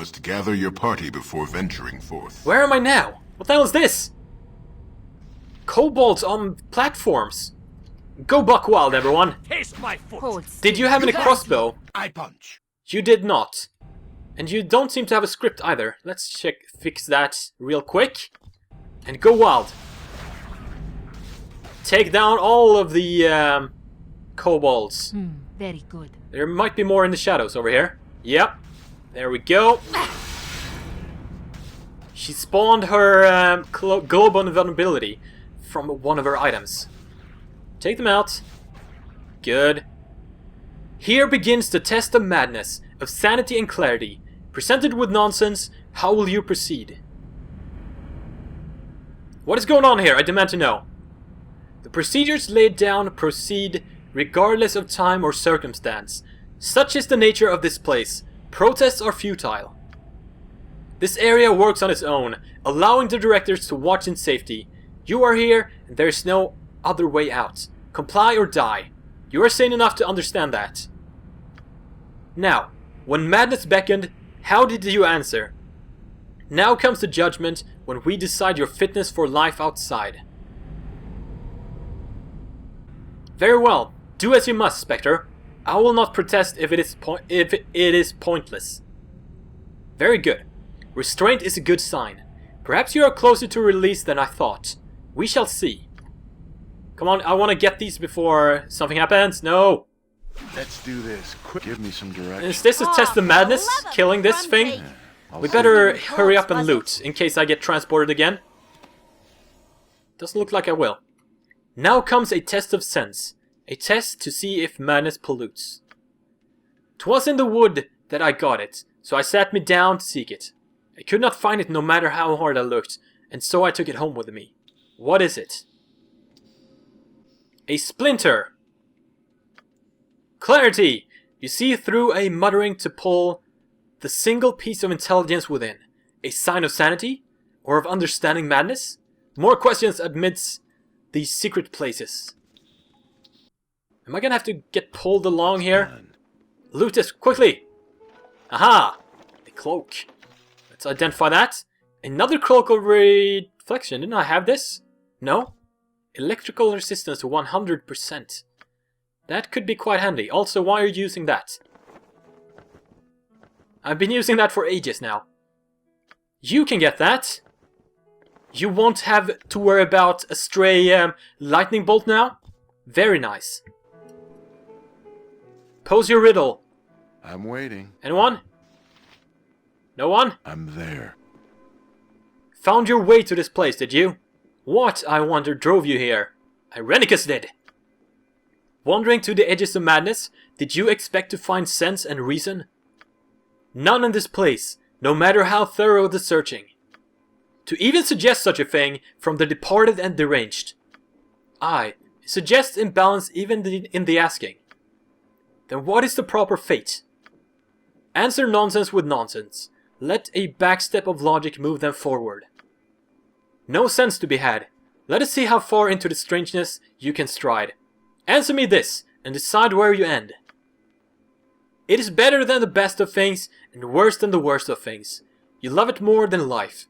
must gather your party before venturing forth. Where am I now? What the hell is this? Kobolds on platforms. Go buck wild, everyone. Taste my foot. Did you have any crossbow? I punch. You did not. And you don't seem to have a script either. Let's fix that real quick. And go wild. Take down all of the kobolds. Very good. There might be more in the shadows over here. Yep. There we go. She spawned her globe on vulnerability from one of her items. Take them out. Good. Here begins the test of madness, of sanity and clarity. Presented with nonsense, how will you proceed? What is going on here? I demand to know. The procedures laid down proceed regardless of time or circumstance. Such is the nature of this place. Protests are futile. This area works on its own, allowing the directors to watch in safety. You are here, and there is no other way out. Comply or die. You are sane enough to understand that. Now, when madness beckoned, how did you answer? Now comes the judgment when we decide your fitness for life outside. Very well. Do as you must, Spectre. I will not protest if it is pointless. Very good. Restraint is a good sign. Perhaps you are closer to release than I thought. We shall see. Come on, I want to get these before something happens. No. Let's do this. Quick, give me some direction. Is this a test of madness? Killing this thing? We better hurry up and loot, in case I get transported again. Doesn't look like I will. Now comes a test of sense. A test to see if madness pollutes. 'Twas in the wood that I got it, so I sat me down to seek it. I could not find it no matter how hard I looked, and so I took it home with me. What is it? A splinter! Clarity! You see through a muttering to pull the single piece of intelligence within. A sign of sanity? Or of understanding madness? More questions amidst these secret places. Am I gonna have to get pulled along here? Loot this quickly! Aha! A cloak. Let's identify that. Another cloak of reflection. Didn't I have this? No? Electrical resistance to 100%. That could be quite handy. Also, why are you using that? I've been using that for ages now. You can get that. You won't have to worry about a stray lightning bolt now. Very nice. Pose your riddle. I'm waiting. Anyone? No one? I'm there. Found your way to this place, did you? What, I wonder, drove you here? Irenicus did. Wandering to the edges of madness, did you expect to find sense and reason? None in this place, no matter how thorough the searching. To even suggest such a thing from the departed and deranged. Aye, suggests imbalance even in the asking. Then what is the proper fate? Answer nonsense with nonsense. Let a backstep of logic move them forward. No sense to be had. Let us see how far into the strangeness you can stride. Answer me this, and decide where you end. It is better than the best of things, and worse than the worst of things. You love it more than life.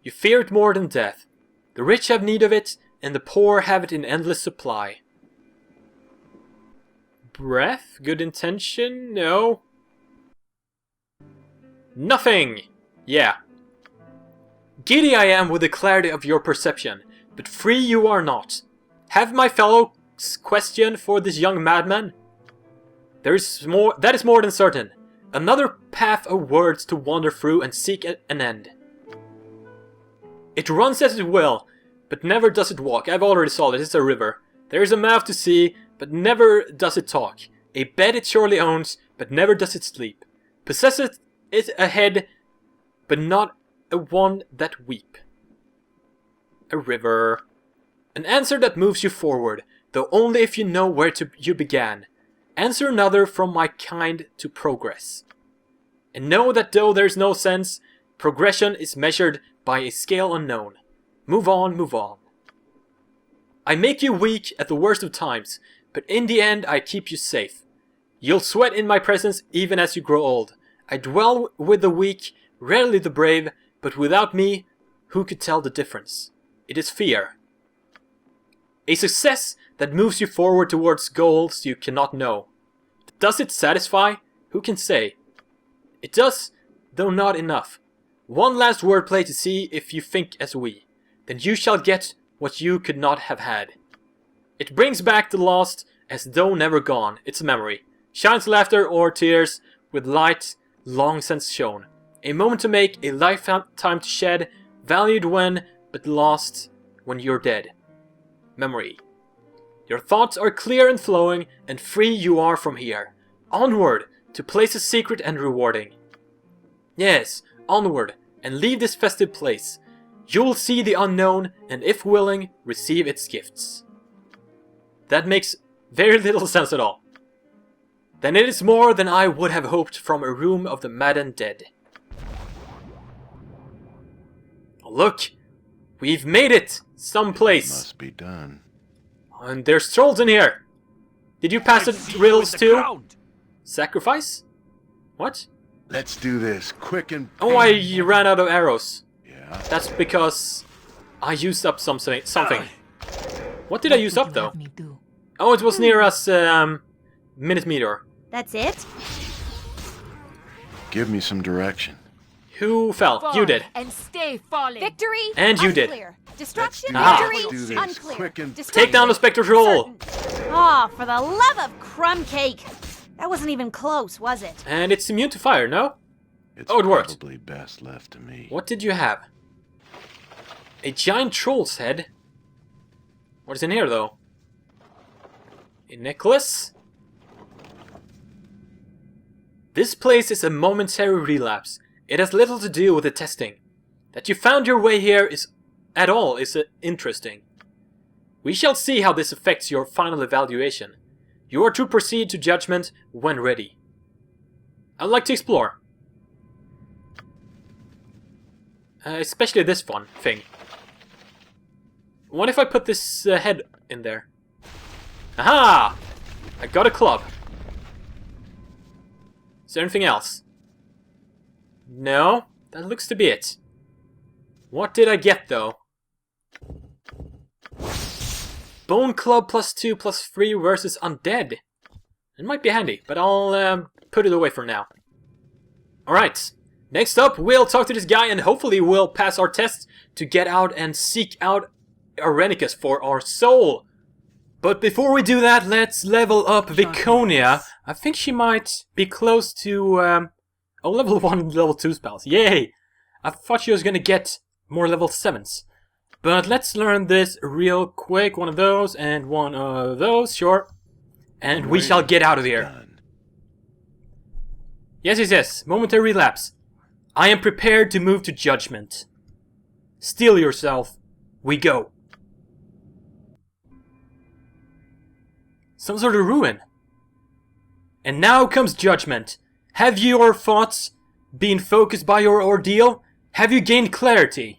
You fear it more than death. The rich have need of it, and the poor have it in endless supply. Breath? Good intention? No. Nothing! Yeah. Giddy I am with the clarity of your perception, but free you are not. Have my fellow question for this young madman? That is more than certain. Another path of words to wander through and seek an end. It runs as it will, but never does it walk. I've already saw it. It's a river. There is a mouth to see, but never does it talk. A bed it surely owns, but never does it sleep. Possesseth it a head, but not a one that weep. A river. An answer that moves you forward, though only if you know where you began. Answer another from my kind to progress. And know that though there's no sense, progression is measured by a scale unknown. Move on, move on. I make you weak at the worst of times, but in the end I keep you safe. You'll sweat in my presence even as you grow old. I dwell with the weak, rarely the brave, but without me, who could tell the difference? It is fear. A success that moves you forward towards goals you cannot know. Does it satisfy? Who can say? It does, though not enough. One last wordplay to see if you think as we. Then you shall get what you could not have had. It brings back the lost as though never gone. It's a memory. Shines laughter or tears with light long since shown. A moment to make, a lifetime to shed, valued when, but lost when you're dead. Memory. Your thoughts are clear and flowing, and free you are from here. Onward, to places secret and rewarding. Yes, onward, and leave this festive place. You'll see the unknown, and if willing, receive its gifts. That makes very little sense at all. Then it is more than I would have hoped from a room of the maddened dead. Look! We've made it! Someplace! Must be done. And there's trolls in here! Did you pass the riddles too? Sacrifice? What? Let's do this, quick and... Oh, I ran out of arrows. Yeah. That's because I used up something. What did I use up though? Oh, it was near us, minute meter. That's it? Give me some direction. Who fell? Fall You did. And stay falling. Victory? And you did. Unclear. Destruction? Ah. Let's Victory? do this, Unclear. quick and... Take down the spectre troll! Oh, for the love of crumb cake! That wasn't even close, was it? And it's immune to fire, no? It's Oh, it worked. probably best left to me. What did you have? A giant troll's head? What is in here though? A necklace? This place is a momentary relapse. It has little to do with the testing. That you found your way here is interesting. We shall see how this affects your final evaluation. You are to proceed to judgment when ready. I'd like to explore. Especially this one thing. What if I put this head in there? Aha! I got a club. Is there anything else? No, that looks to be it. What did I get though? Bone club +2 +3 versus undead. It might be handy, but I'll put it away for now. Alright, next up we'll talk to this guy and hopefully we'll pass our test to get out and seek out Irenicus for our soul. But before we do that, let's level up Viconia. I think she might be close to level 1, level 2 spells. Yay! I thought she was gonna get more level 7s. But let's learn this real quick. One of those and one of those, sure. And we shall get out of here. Done. Yes. Momentary relapse. I am prepared to move to judgment. Steel yourself. We go. Some sort of ruin. And now comes judgment. Have your thoughts been focused by your ordeal? Have you gained clarity?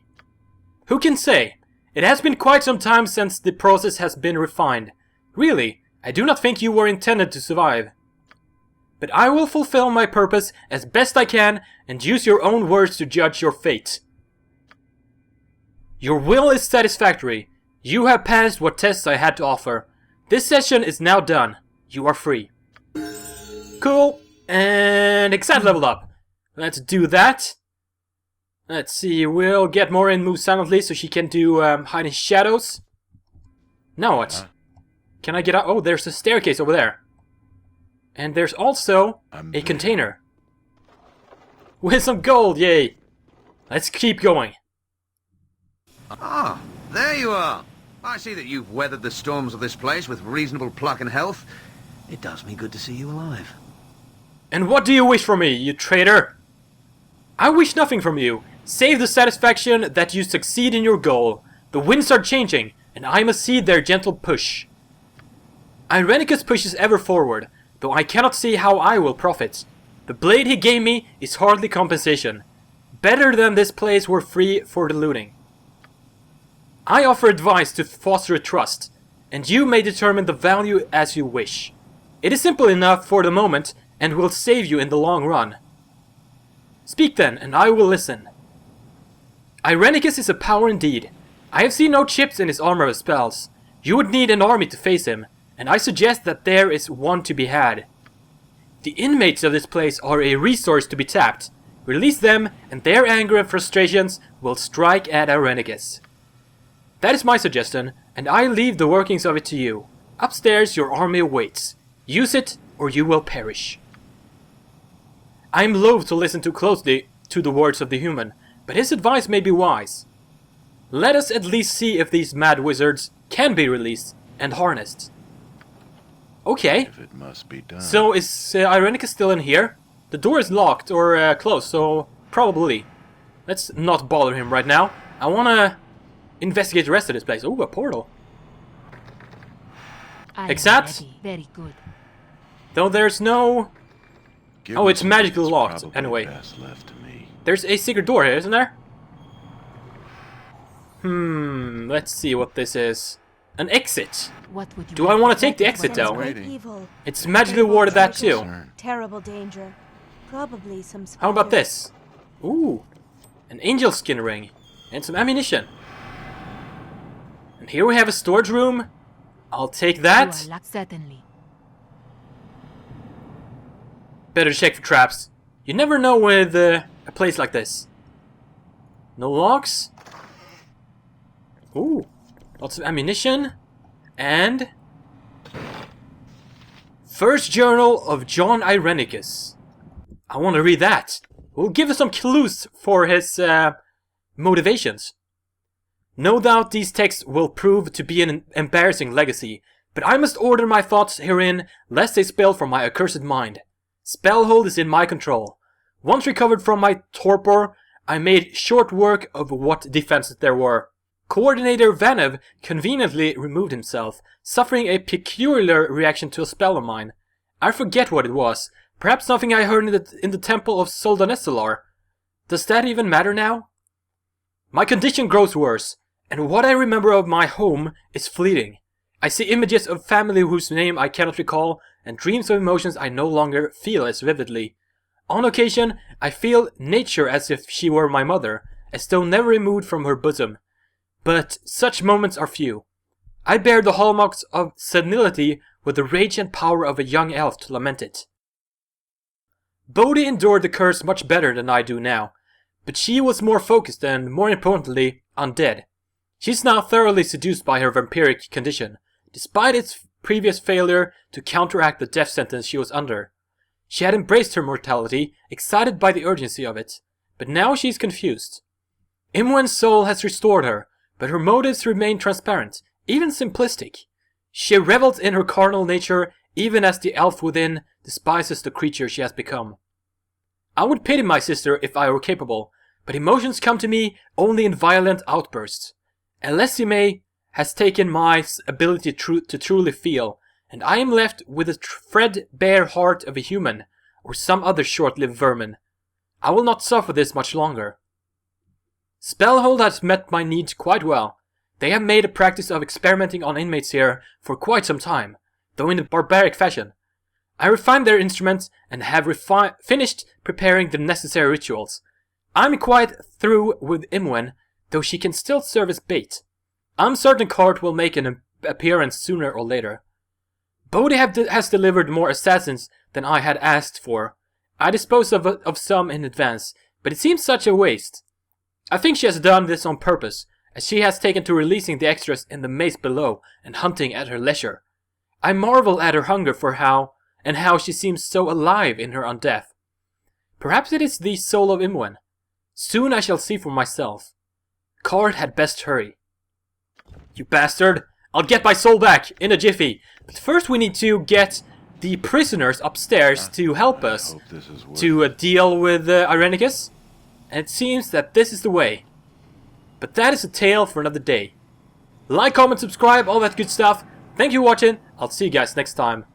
Who can say? It has been quite some time since the process has been refined. Really, I do not think you were intended to survive. But I will fulfill my purpose as best I can and use your own words to judge your fate. Your will is satisfactory. You have passed what tests I had to offer. This session is now done. You are free. Cool. And Exat leveled up. Let's do that. Let's see, we'll get more in move silently so she can do hide in shadows. Now what? Can I get out? Oh, there's a staircase over there. And there's also a container. With some gold, yay! Let's keep going. Ah, there you are. I see that you've weathered the storms of this place with reasonable pluck and health. It does me good to see you alive. And what do you wish from me, you traitor? I wish nothing from you, save the satisfaction that you succeed in your goal. The winds are changing, and I must see their gentle push. Irenicus pushes ever forward, though I cannot see how I will profit. The blade he gave me is hardly compensation. Better than this place were free for the looting. I offer advice to foster a trust, and you may determine the value as you wish. It is simple enough for the moment, and will save you in the long run. Speak then, and I will listen. Irenicus is a power indeed. I have seen no chips in his armor of spells. You would need an army to face him, and I suggest that there is one to be had. The inmates of this place are a resource to be tapped. Release them, and their anger and frustrations will strike at Irenicus. That is my suggestion, and I leave the workings of it to you. Upstairs your army awaits. Use it, or you will perish. I am loath to listen too closely to the words of the human, but his advice may be wise. Let us at least see if these mad wizards can be released and harnessed. Okay. If it must be done. So is Irenicus still in here? The door is locked or closed, so probably. Let's not bother him right now. I wanna investigate the rest of this place. Oh, a portal. Exat? Very good. Though there's no... Oh, it's magically locked. Probably Anyway. best left to me. There's a secret door here, isn't there? Let's see what this is. An exit. What would you Do I want to take the exit though? Waiting. It's magically warded that too. Concern. Terrible danger. Probably some How about spiders. this? Ooh, an angel skin ring and some ammunition. And here we have a storage room. I'll take that. Certainly. Better check for traps. You never know with a place like this. No locks. Ooh, lots of ammunition. And... First Journal of John Irenicus. I want to read that. It will give us some clues for his motivations. No doubt these texts will prove to be an embarrassing legacy, but I must order my thoughts herein, lest they spill from my accursed mind. Spellhold is in my control. Once recovered from my torpor, I made short work of what defenses there were. Coordinator Vanev conveniently removed himself, suffering a peculiar reaction to a spell of mine. I forget what it was. Perhaps something I heard in the temple of Soldanesalar. Does that even matter now? My condition grows worse, and what I remember of my home is fleeting. I see images of family whose name I cannot recall, and dreams of emotions I no longer feel as vividly. On occasion, I feel nature as if she were my mother, as though never removed from her bosom. But such moments are few. I bear the hallmarks of senility with the rage and power of a young elf to lament it. Bodhi endured the curse much better than I do now, but she was more focused and, more importantly, undead. She's now thoroughly seduced by her vampiric condition, despite its previous failure to counteract the death sentence she was under. She had embraced her mortality, excited by the urgency of it, but now she's confused. Imwen's soul has restored her, but her motives remain transparent, even simplistic. She revels in her carnal nature, even as the elf within despises the creature she has become. I would pity my sister if I were capable, but emotions come to me only in violent outbursts. Elesime has taken my ability to truly feel, and I am left with the threadbare heart of a human, or some other short-lived vermin. I will not suffer this much longer. Spellhold has met my needs quite well. They have made a practice of experimenting on inmates here for quite some time, though in a barbaric fashion. I refined their instruments and have finished preparing the necessary rituals. I'm quite through with Imwen, though she can still serve as bait. I'm certain Kart will make an appearance sooner or later. Bodhi has delivered more assassins than I had asked for. I disposed of some in advance, but it seems such a waste. I think she has done this on purpose, as she has taken to releasing the extras in the maze below and hunting at her leisure. I marvel at her hunger for how she seems so alive in her undeath. Perhaps it is the soul of Imwen. Soon I shall see for myself. Kart had best hurry. You bastard! I'll get my soul back in a jiffy. But first we need to get the prisoners upstairs to help us to deal with Irenicus. And it seems that this is the way. But that is a tale for another day. Like, comment, subscribe, all that good stuff. Thank you for watching. I'll see you guys next time.